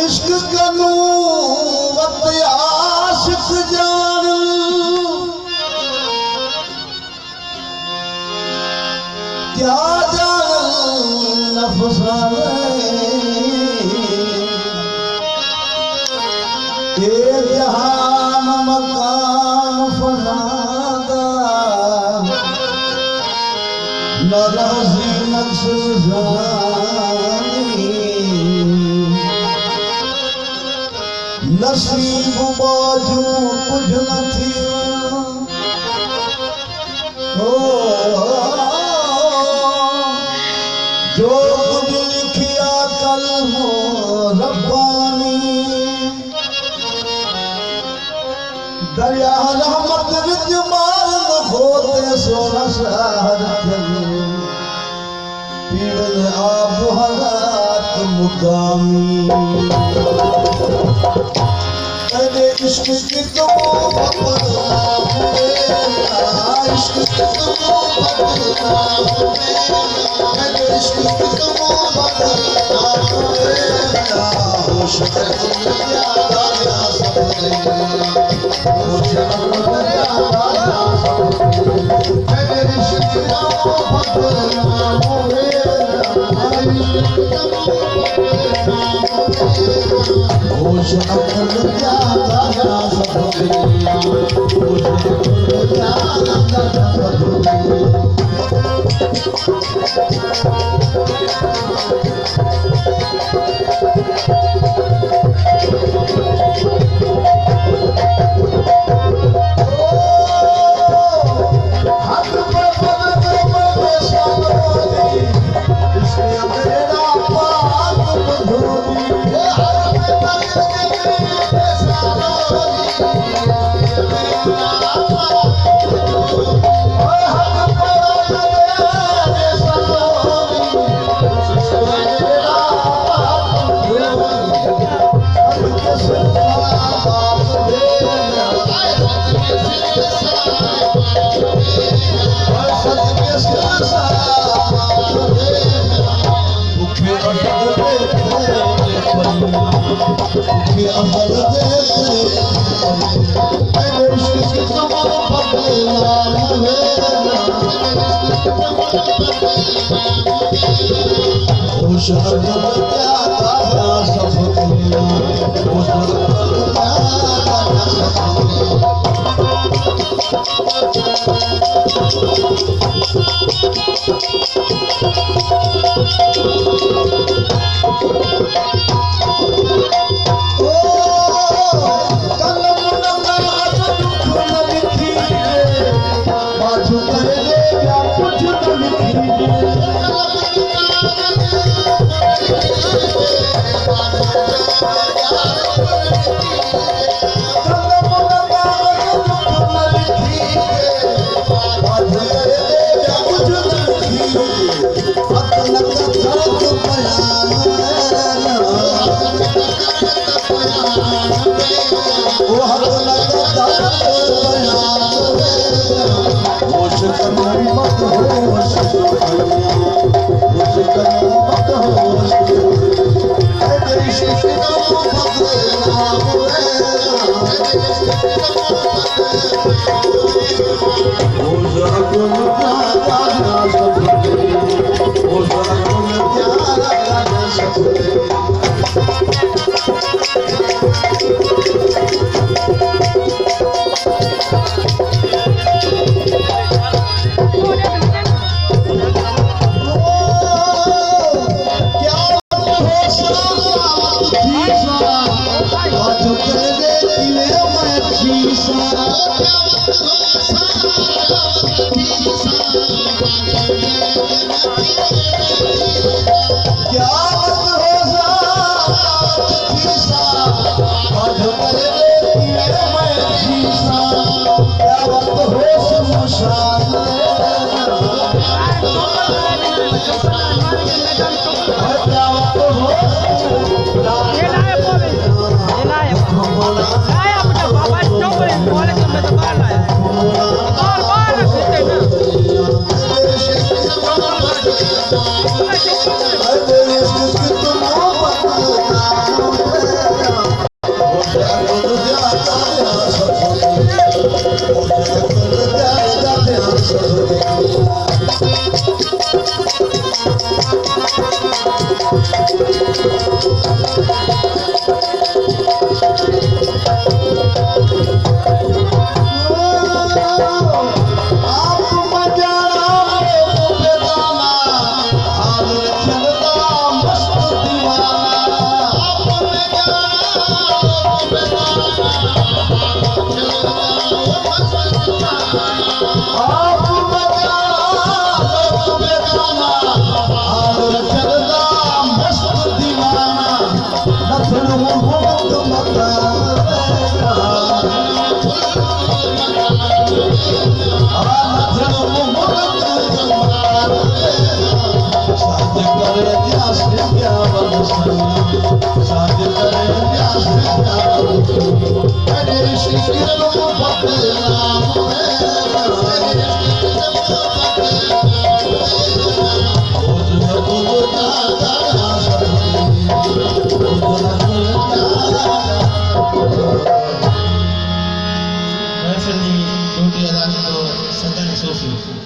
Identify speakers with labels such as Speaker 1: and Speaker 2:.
Speaker 1: इश्क कनू वत आशिक जान क्या जान नफसाने ये जहान मकान फसादा न रहसी नक्श जानी नसीब बाजू कुछ न थियो जो कुछ लिखिया कल हो रब्बानी दरिया रहमत विच मार न खोते सोना शहर पीवल आब हरात मुकामी इश्क की तो इश्क की तो इश्क की तो होश बाजू कर देती वे मैं शीशा क्या बात हो जा शीशा बाजू कर देती वे मैं शीशा क्या बात हो शमशान
Speaker 2: महफिल की ड्यूटी अदा करो सदन सूफ़ी